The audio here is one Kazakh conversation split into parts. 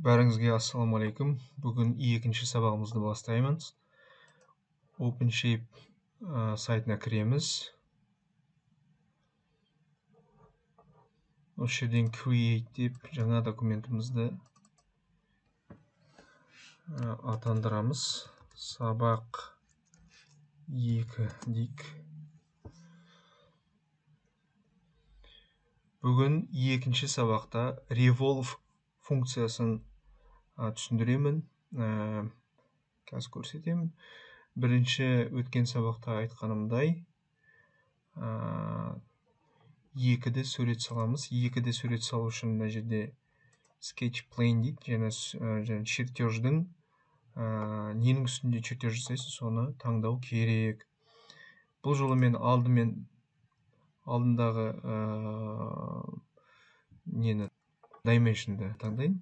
Бәріңізге ассалаумағалейкум. Бүгін екінші сабағымызды бастаймыз. OpenShape сайтына кіреміз. Осы жерден create деп жаңа документімізді атандырамыз. Сабақ 2 дейік. Бүгін екінші сабақта revolve функциясын түсіндіремін. Қазір көрсетемін. Бірінші өткен сабақта айтқанымдай 2D сурет саламыз. 2D сурет салу үшін мына жерде sketch plane дейді. Және чертеждің ненің үстінде чертеж жасайсыз, соны таңдау керек. Бұл жолы мен алдындағы dimension'ды таңдайын.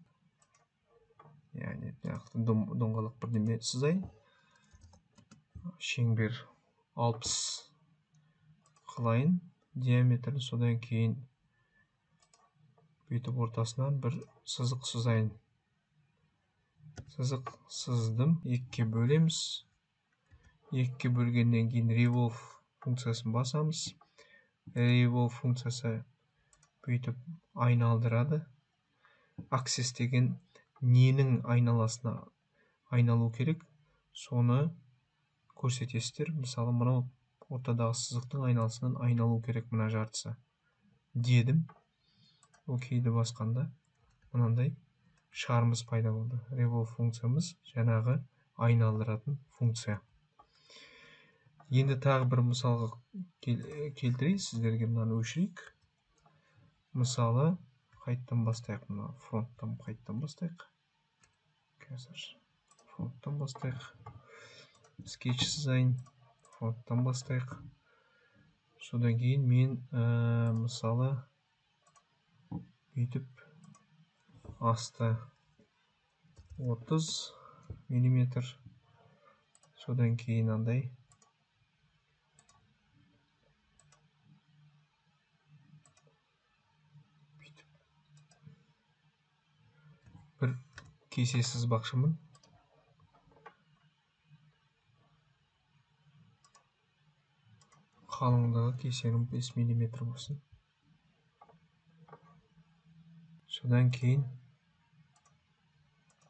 Яғни доңғалық бірдеме сызайын. Шеңбер 60 қылайын диаметрі, содан кейін бүйтіп ортасынан бір сызық сызайын. Сызық сыздым, 2-ке бөлеміз. 2-ке бөлгеннен кейін revolve функциясын басамыз. Revolve функциясы бүйтіп айналдырады. Axis деген ненің айналасына айналу керек, соны көрсетесіздер. Мысалы, мынау ортадағы сызықтың айналасынан айналу керек мына жартысы. Дедім. Окейді басқанда мынандай шарымыз пайда болды. Revolve функциямыз жаңағы айналдыратын функция. Енді тағы бір мысалға келтірейік, сіздерге мынаны өшірейік. Мысалы, қайттан бастайық, мына фронттан қайттан бастайық. Қазір фронттан бастайық. Скетч сызайын, фронттан бастайық. Содан кейін мен мысалы бүйтіп асты 30 мм. Содан кейін андай бір кесе сызбақшымын. Қалыңдығы кесенің 5 мм болсын. Содан кейін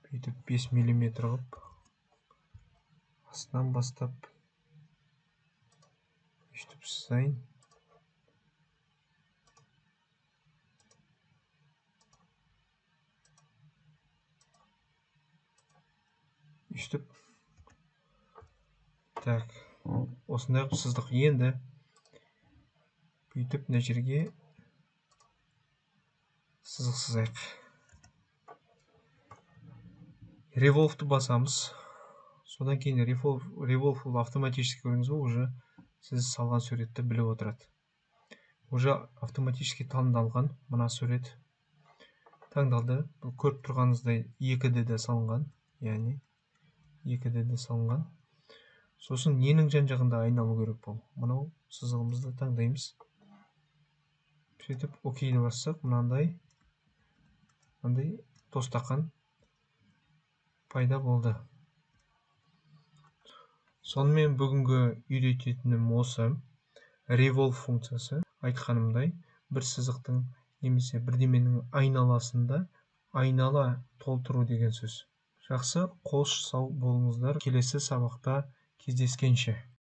бүйтіп 5 мм ғып астынан бастап бүйтіп сызайын. Үстіп. Так, осындай қып сыздық. Енді бүйтіп мына жерге сызық сызайық. Revolve'ды басамыз. Содан кейін revolve автоматически көріңіз бе, уже сіз салған суретті біліп отырады. Уже автоматически таңдалған мына сурет таңдалды. Бұл көріп тұрғаныңыздай 2D'де салынған, яғни 2D'де салынған. Сосын ненің жан-жағында айналу керек бұл? Мынау сызығымызды таңдаймыз. Сөйтіп окейді бассақ, мынандай тостақан пайда болды. Сонымен бүгінгі үйрететінім осы. Revolve функциясы айтқанымдай бір сызықтың немесе бірдеменің айналасында айнала толтыру деген сөз. Жақсы, қош сау болыңыздар. Келесі сабақта кездескенше.